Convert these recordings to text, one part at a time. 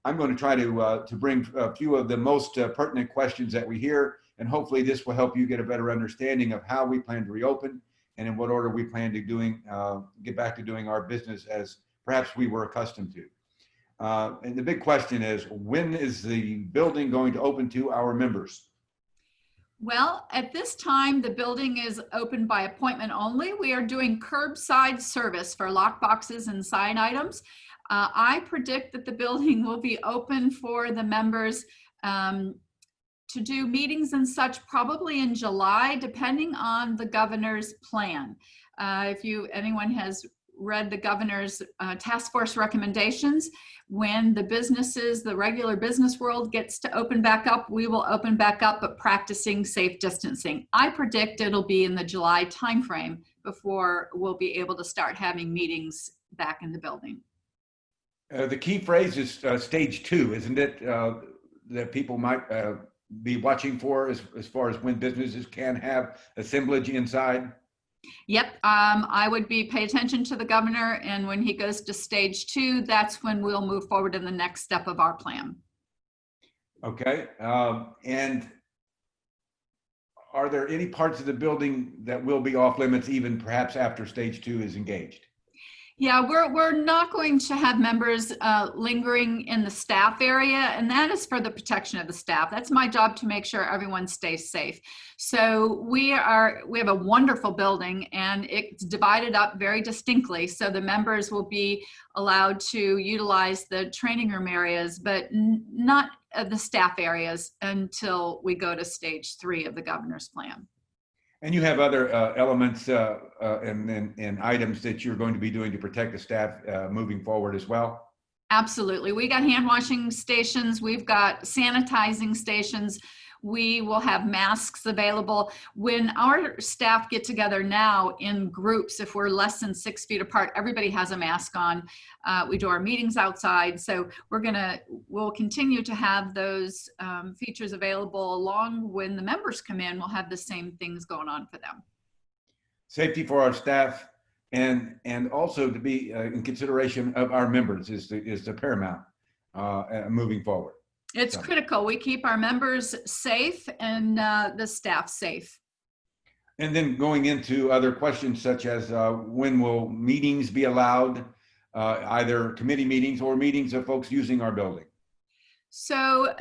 I'm going to try to bring a few of the most pertinent questions that we hear, and hopefully this will help you get a better understanding of how we plan to reopen and in what order we plan to get back to doing our business as perhaps we were accustomed to. And the big question is, when is the building going to open to our members? Well, at this time, the building is open by appointment only. We are doing curbside service for lock boxes and sign items. I predict that the building will be open for the members to do meetings and such probably in July, depending on the governor's plan. If anyone has read the governor's task force recommendations, when the regular business world gets to open back up, we will open back up, but practicing safe distancing. I predict it'll be in the July timeframe before we'll be able to start having meetings back in the building. The key phrase is stage 2, isn't it? That people might be watching for as far as when businesses can have assemblage inside. Yep, I would pay attention to the governor, and when he goes to stage 2, that's when we'll move forward in the next step of our plan. Okay, and are there any parts of the building that will be off limits even perhaps after stage 2 is engaged? Yeah, we're not going to have members lingering in the staff area, and that is for the protection of the staff. That's my job, to make sure everyone stays safe. So we have a wonderful building, and it's divided up very distinctly. So the members will be allowed to utilize the training room areas, but not the staff areas until we go to stage 3 of the governor's plan. And you have other elements and items that you're going to be doing to protect the staff moving forward as well? Absolutely. We got hand washing stations. We've got sanitizing stations. We will have masks available. When our staff get together now in groups, if we're less than 6 feet apart, everybody has a mask on. We do our meetings outside. So we'll continue to have those features available along when the members come in. We'll have the same things going on for them. Safety for our staff and also to be in consideration of our members is the paramount moving forward. It's critical. We keep our members safe and the staff safe. And then going into other questions such as when will meetings be allowed, either committee meetings or meetings of folks using our building? So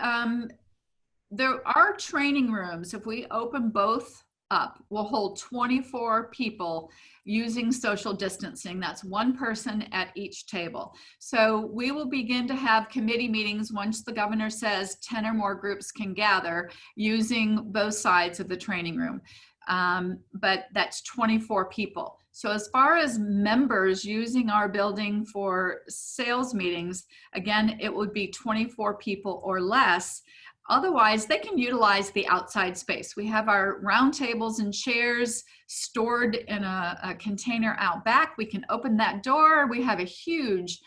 there are training rooms. If we open both up, will hold 24 people using social distancing. That's one person at each table. So we will begin to have committee meetings once the governor says 10 or more groups can gather using both sides of the training room. But that's 24 people. So as far as members using our building for sales meetings, again, it would be 24 people or less. Otherwise, they can utilize the outside space. We have our round tables and chairs stored in a container out back. We can open that door. We have a huge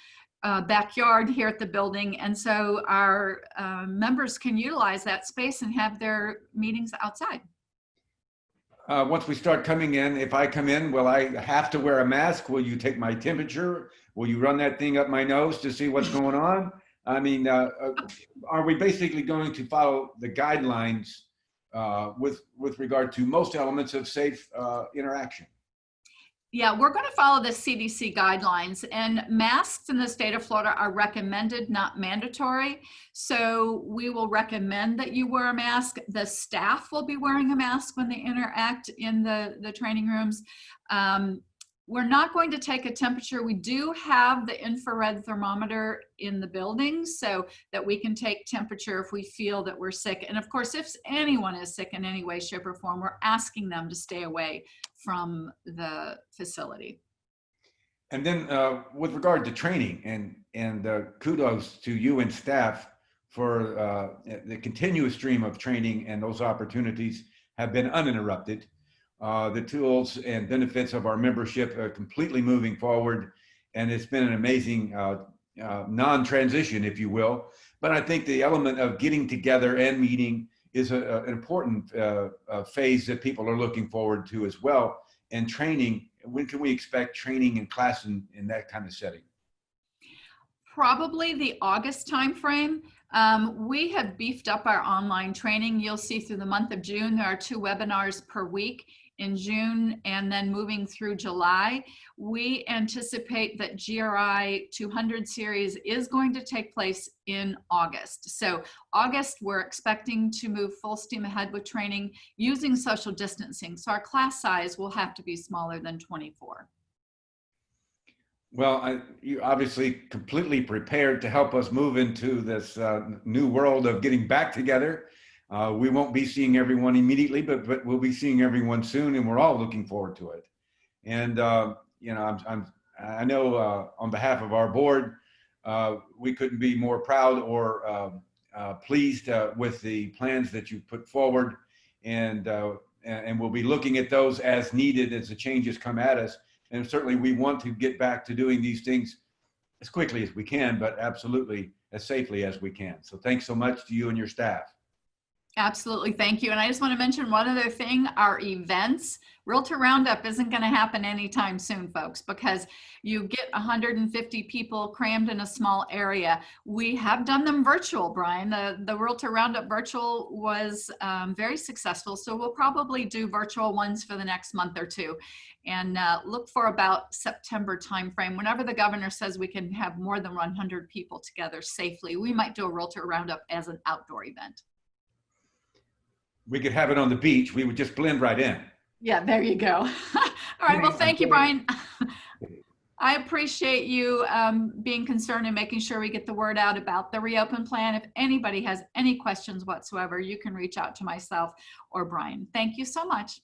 backyard here at the building. And so our members can utilize that space and have their meetings outside. Once we start coming in, if I come in, will I have to wear a mask? Will you take my temperature? Will you run that thing up my nose to see what's going on? I mean, are we basically going to follow the guidelines with regard to most elements of safe interaction? Yeah, we're going to follow the CDC guidelines, and masks in the state of Florida are recommended, not mandatory. So we will recommend that you wear a mask. The staff will be wearing a mask when they interact in the training rooms. We're not going to take a temperature. We do have the infrared thermometer in the building so that we can take temperature if we feel that we're sick. And of course, if anyone is sick in any way, shape, or form, we're asking them to stay away from the facility. And then with regard to training, and kudos to you and staff for the continuous stream of training, and those opportunities have been uninterrupted. The tools and benefits of our membership are completely moving forward, and it's been an amazing non-transition, if you will. But I think the element of getting together and meeting is an important phase that people are looking forward to as well. And training, when can we expect training in class in that kind of setting? Probably the August timeframe. We have beefed up our online training. You'll see through the month of June, there are 2 webinars per week in June, and then moving through July. We anticipate that GRI 200 series is going to take place in August. So August, we're expecting to move full steam ahead with training using social distancing. So our class size will have to be smaller than 24. Well, you obviously completely prepared to help us move into this new world of getting back together. We won't be seeing everyone immediately, but we'll be seeing everyone soon, and we're all looking forward to it. And you know, I know on behalf of our board, we couldn't be more proud or pleased with the plans that you put forward, and we'll be looking at those as needed as the changes come at us. And certainly we want to get back to doing these things as quickly as we can, but absolutely as safely as we can. So thanks so much to you and your staff. Absolutely. Thank you. And I just want to mention one other thing. Our events, Realtor Roundup isn't going to happen anytime soon, folks, because you get 150 people crammed in a small area. We have done them virtual, Brian. The Realtor Roundup virtual was very successful. So we'll probably do virtual ones for the next month or two, and look for about September timeframe. Whenever the governor says we can have more than 100 people together safely, we might do a Realtor Roundup as an outdoor event. We could have it on the beach. We would just blend right in. Yeah, there you go. All right. Well, thank you, Brian. I appreciate you being concerned and making sure we get the word out about the reopen plan. If anybody has any questions whatsoever, you can reach out to myself or Brian. Thank you so much.